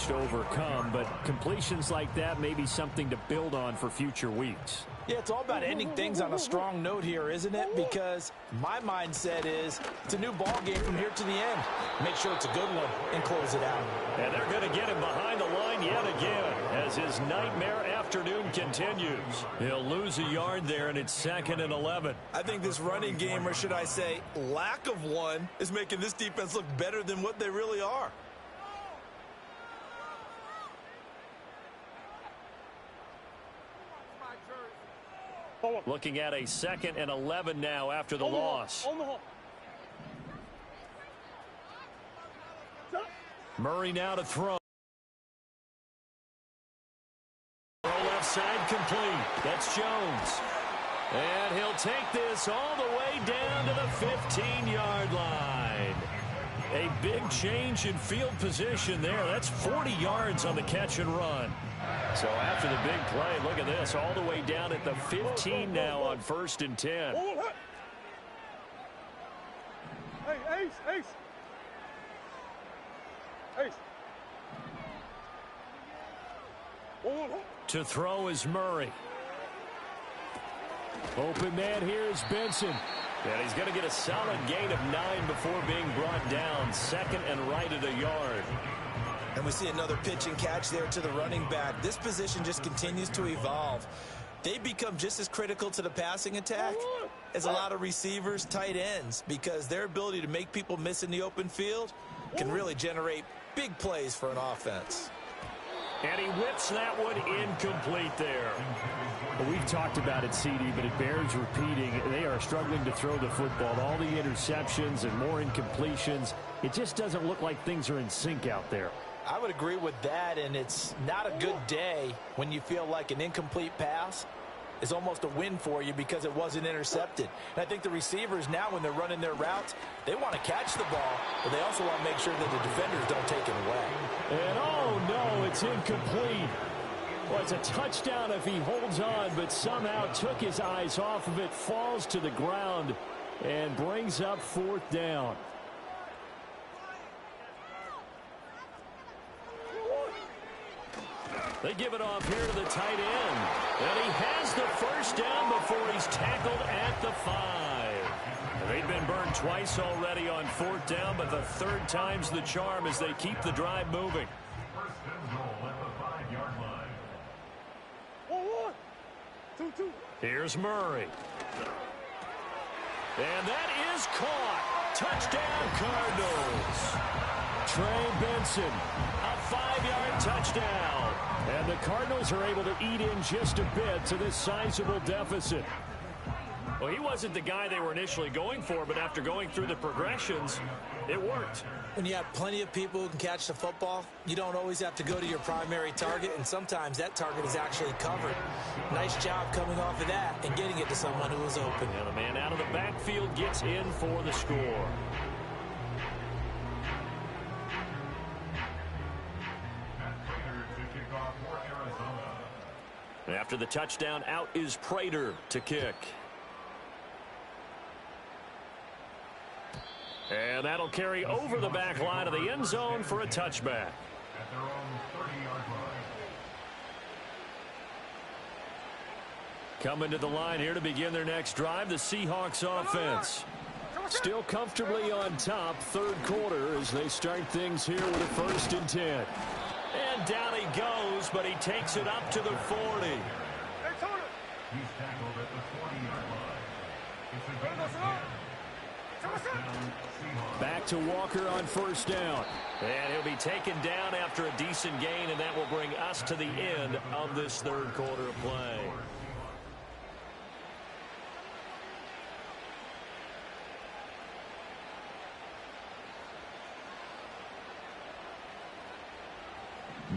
challenge to overcome, but completions like that may be something to build on for future weeks. Yeah, it's all about ending things on a strong note here, isn't it? Because my mindset is it's a new ball game from here to the end. Make sure it's a good one and close it out. And they're going to get him behind the line yet again as his nightmare afternoon continues. He'll lose a yard there, and it's 2nd and 11. I think this running game, or should I say lack of one, is making this defense look better than what they really are. Looking at a 2nd and 11 now after the loss. Murray now to throw. Left side complete. That's Jones. And he'll take this all the way down to the 15-yard line. A big change in field position there. That's 40 yards on the catch and run. So after the big play, look at this, all the way down at the 15 now on 1st and 10. Hey, Ace. To throw is Murray. Open man here is Benson. And he's going to get a solid gain of 9 before being brought down. 2nd and right at a yard. And we see another pitch and catch there to the running back. This position just continues to evolve. They become just as critical to the passing attack as a lot of receivers, tight ends, because their ability to make people miss in the open field can really generate big plays for an offense. And he whips that one incomplete there. Well, we've talked about it, CD, but it bears repeating. They are struggling to throw the football. All the interceptions and more incompletions. It just doesn't look like things are in sync out there. I would agree with that, and it's not a good day when you feel like an incomplete pass is almost a win for you because it wasn't intercepted. And I think the receivers now, when they're running their routes, they want to catch the ball, but they also want to make sure that the defenders don't take it away. And oh no, it's incomplete. Well, it's a touchdown if he holds on, but somehow took his eyes off of it, falls to the ground, and brings up 4th down. They give it off here to the tight end. And he has the 1st down before he's tackled at the 5. They've been burned twice already on 4th down, but the 3rd time's the charm as they keep the drive moving. Here's Murray. And that is caught. Touchdown, Cardinals. Trey Benson, a 5-yard touchdown. And the Cardinals are able to eat in just a bit to this sizable deficit. Well, he wasn't the guy they were initially going for, but after going through the progressions, it worked. When you have plenty of people who can catch the football, you don't always have to go to your primary target, and sometimes that target is actually covered. Nice job coming off of that and getting it to someone who was open. And the man out of the backfield gets in for the score. After the touchdown, out is Prater to kick. And that'll carry over the back line of the end zone for a touchback. At their own 30-yard line. Coming to the line here to begin their next drive, the Seahawks offense. Still comfortably on top, 3rd quarter as they start things here with a 1st and 10. And down he goes, but he takes it up to the 40. He's tackled at the 40-yard line. It's a good again. First down, Seahawks. Back to Walker on 1st down. And he'll be taken down after a decent gain, and that will bring us to the end of this 3rd quarter of play.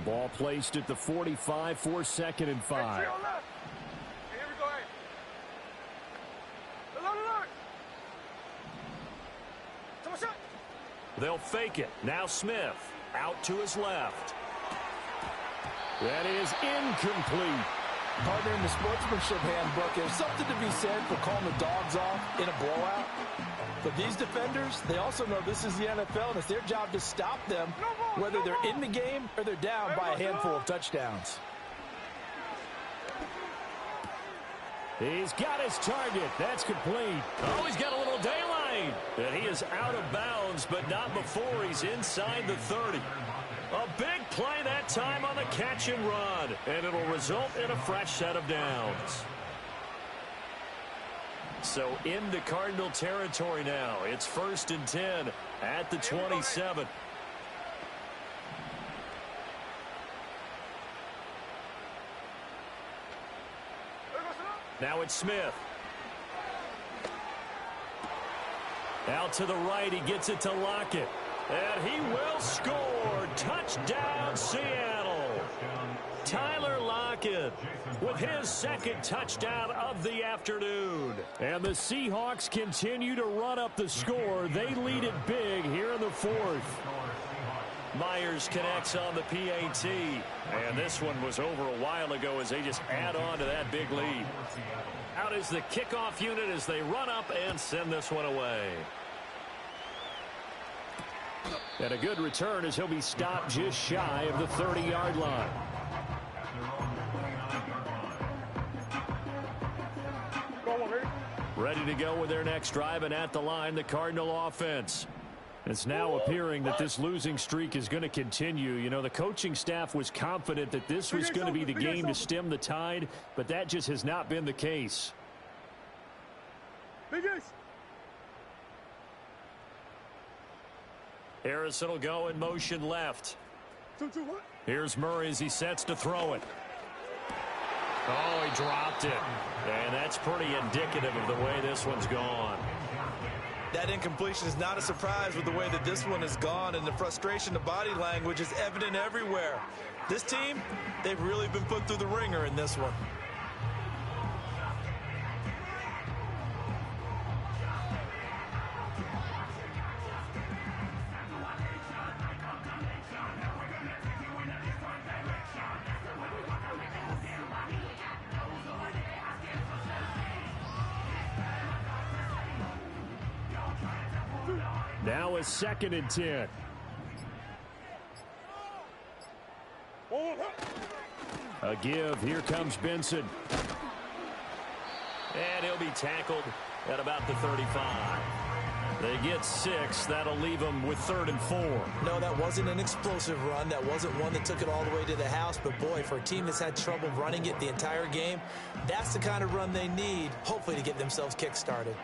Ball placed at the 45 for 2nd and 5. Here we go. They'll fake it. Now Smith out to his left. That is incomplete. Partner, in the sportsmanship handbook, there's something to be said for calling the dogs off in a blowout. But these defenders, they also know this is the NFL, and it's their job to stop them, whether they're in the game or they're down by a handful of touchdowns. He's got his target. That's complete. Oh, he's got a little daylight. And he is out of bounds, but not before he's inside the 30. A big play that time on the catch and run. And it'll result in a fresh set of downs. So into Cardinal territory now. It's 1st and 10 at the 27. Now it's Smith. Out to the right, he gets it to Lockett. And he will score. Touchdown, Seattle. Tyler Lockett with his second touchdown of the afternoon. And the Seahawks continue to run up the score. They lead it big here in the 4th. Myers connects on the PAT. And this one was over a while ago as they just add on to that big lead. Out is the kickoff unit as they run up and send this one away. And a good return as he'll be stopped just shy of the 30-yard line. Ready to go with their next drive, and at the line, the Cardinal offense. It's now appearing that this losing streak is going to continue. You know, the coaching staff was confident that this was going to be the game to stem the tide, but that just has not been the case. Harrison will go in motion left. Here's Murray as he sets to throw it. Oh, he dropped it. And that's pretty indicative of the way this one's gone. That incompletion is not a surprise with the way that this one has gone, and the frustration, the body language is evident everywhere. This team, they've really been put through the ringer in this one. Now it's 2nd and 10. A give. Here comes Benson. And he'll be tackled at about the 35. They get 6. That'll leave them with 3rd and 4. No, that wasn't an explosive run. That wasn't one that took it all the way to the house. But, boy, for a team that's had trouble running it the entire game, that's the kind of run they need, hopefully, to get themselves kick-started.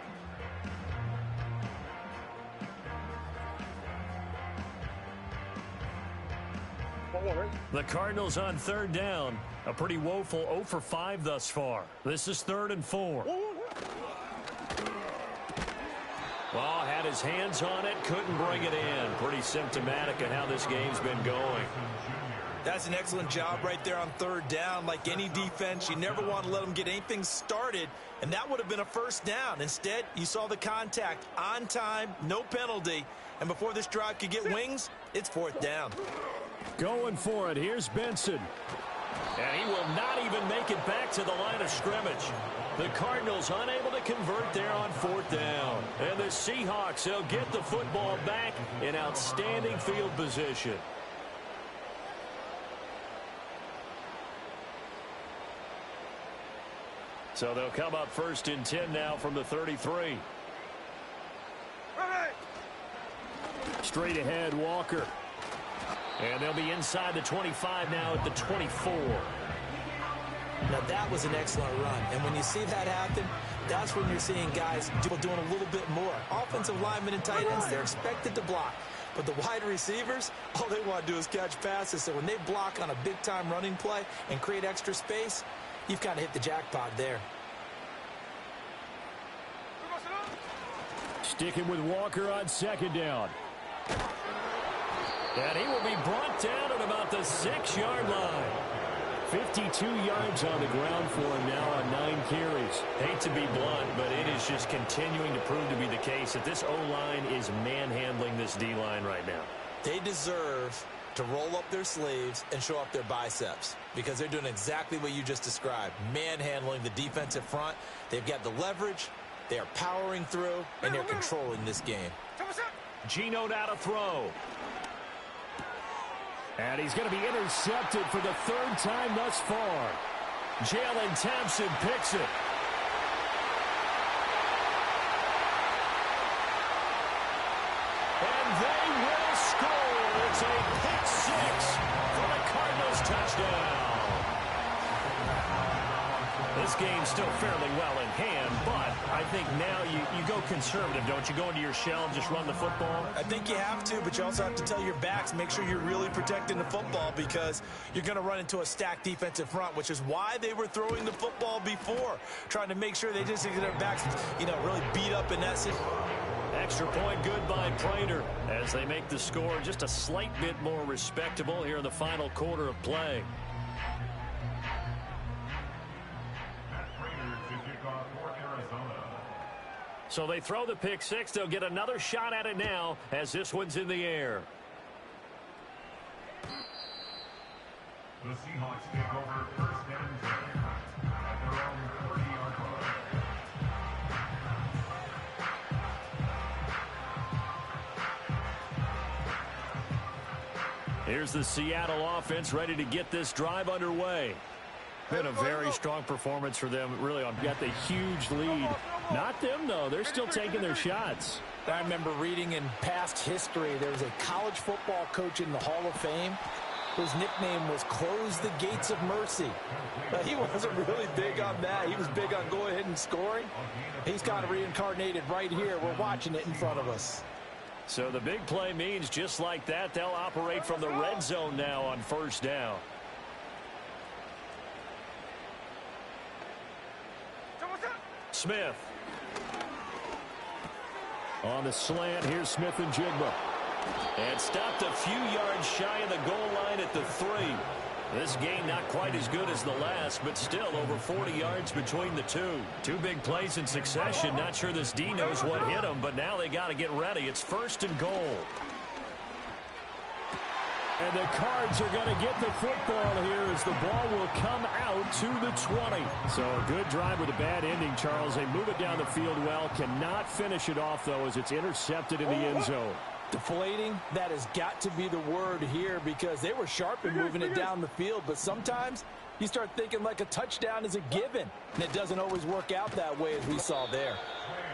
The Cardinals on 3rd down. A pretty woeful 0 for 5 thus far. This is 3rd and 4. Well, had his hands on it, couldn't bring it in. Pretty symptomatic of how this game's been going. That's an excellent job right there on 3rd down. Like any defense, you never want to let them get anything started, and that would have been a 1st down. Instead, you saw the contact on time, no penalty, and before this drive could get wings, it's 4th down. Going for it. Here's Benson. And he will not even make it back to the line of scrimmage. The Cardinals unable to convert there on 4th down. And the Seahawks, they'll get the football back in outstanding field position. So they'll come up 1st and 10 now from the 33. Straight ahead, Walker. And they'll be inside the 25 now at the 24. Now, that was an excellent run. And when you see that happen, that's when you're seeing guys doing a little bit more. Offensive linemen and tight ends, they're expected to block. But the wide receivers, all they want to do is catch passes. So when they block on a big-time running play and create extra space, you've kind of hit the jackpot there. Sticking with Walker on 2nd down. And he will be brought down at about the 6-yard line. 52 yards on the ground for him now on 9 carries. Hate to be blunt, but it is just continuing to prove to be the case that this O-line is manhandling this D-line right now. They deserve to roll up their sleeves and show up their biceps because they're doing exactly what you just described, manhandling the defensive front. They've got the leverage, They are powering through, and they're controlling this game. Geno now to throw. And he's going to be intercepted for the third time thus far. Jalen Thompson picks it. And they will score. It's a pick six for the Cardinals touchdown. This game's still fairly well in hand, but I think now you go conservative, don't you? Go into your shell and just run the football? I think you have to, but you also have to tell your backs, make sure you're really protecting the football because you're going to run into a stacked defensive front, which is why they were throwing the football before, trying to make sure they just get their backs, really beat up in that situation. Extra point good by Prater as they make the score just a slight bit more respectable here in the final quarter of play. So they throw the pick six. They'll get another shot at it now as this one's in the air. The Seahawks take over first and 10 at their own 30-yard line. Here's the Seattle offense ready to get this drive underway. Been a very strong performance for them. Really, got the huge lead. Not them, though. They're still taking their shots. I remember reading in past history, there was a college football coach in the Hall of Fame whose nickname was Close the Gates of Mercy. But he wasn't really big on that. He was big on go ahead and scoring. He's kind of reincarnated right here. We're watching it in front of us. So the big play means just like that, they'll operate from the red zone now on first down. Smith. On the slant, here's Smith and Jigba. And stopped a few yards shy of the goal line at the 3. This game not quite as good as the last, but still over 40 yards between the two. Two big plays in succession. Not sure this D knows what hit him, but now they got to get ready. It's first and goal. And the Cards are going to get the football here as the ball will come out to the 20. So a good drive with a bad ending, Charles. They move it down the field well. Cannot finish it off, though, as it's intercepted in the end zone. Deflating, that has got to be the word here because they were sharp in moving it down the field. But sometimes you start thinking like a touchdown is a given. And it doesn't always work out that way as we saw there.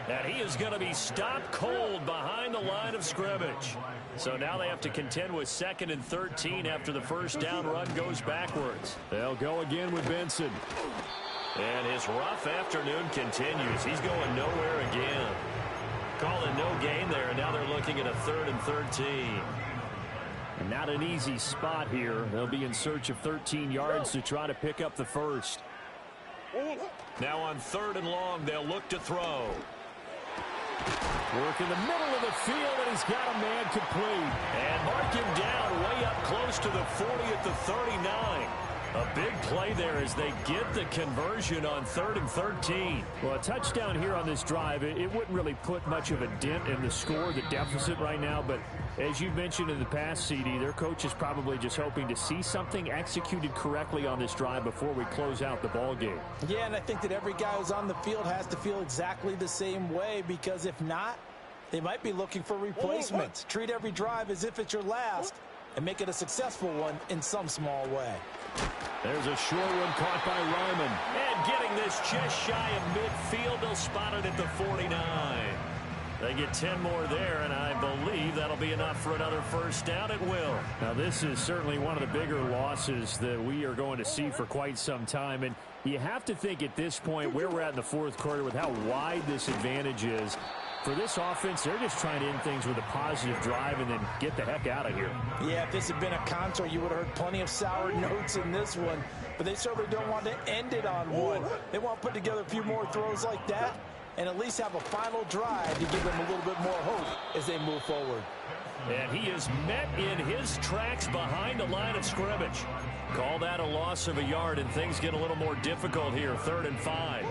And he is going to be stopped cold behind the line of scrimmage. So now they have to contend with 2nd and 13 after the first down run goes backwards. They'll go again with Benson. And his rough afternoon continues. He's going nowhere again. Calling no gain there, and now they're looking at a 3rd and 13. And not an easy spot here. They'll be in search of 13 yards to try to pick up the first. Now on 3rd and long, they'll look to throw. Work in the middle of the field, and he's got a man complete. And mark him down way up close to the 40 at the 39. A big play there as they get the conversion on 3rd and 13. Well, a touchdown here on this drive, it wouldn't really put much of a dent in the score, the deficit right now. But as you mentioned in the past, CD, their coach is probably just hoping to see something executed correctly on this drive before we close out the ball game. Yeah, and I think that every guy who's on the field has to feel exactly the same way because if not, they might be looking for replacements. Treat every drive as if it's your last and make it a successful one in some small way. There's a short one caught by Ryman. And getting this just shy of midfield, they'll spot it at the 49. They get 10 more there, and I believe that'll be enough for another first down. It will. Now, this is certainly one of the bigger losses that we are going to see for quite some time. And you have to think at this point where we're at in the fourth quarter with how wide this advantage is. For this offense, they're just trying to end things with a positive drive and then get the heck out of here. Yeah, if this had been a concert, you would have heard plenty of sour notes in this one. But they certainly don't want to end it on one. They want to put together a few more throws like that and at least have a final drive to give them a little bit more hope as they move forward. And he is met in his tracks behind the line of scrimmage. Call that a loss of a yard, and things get a little more difficult here, 3rd and 5.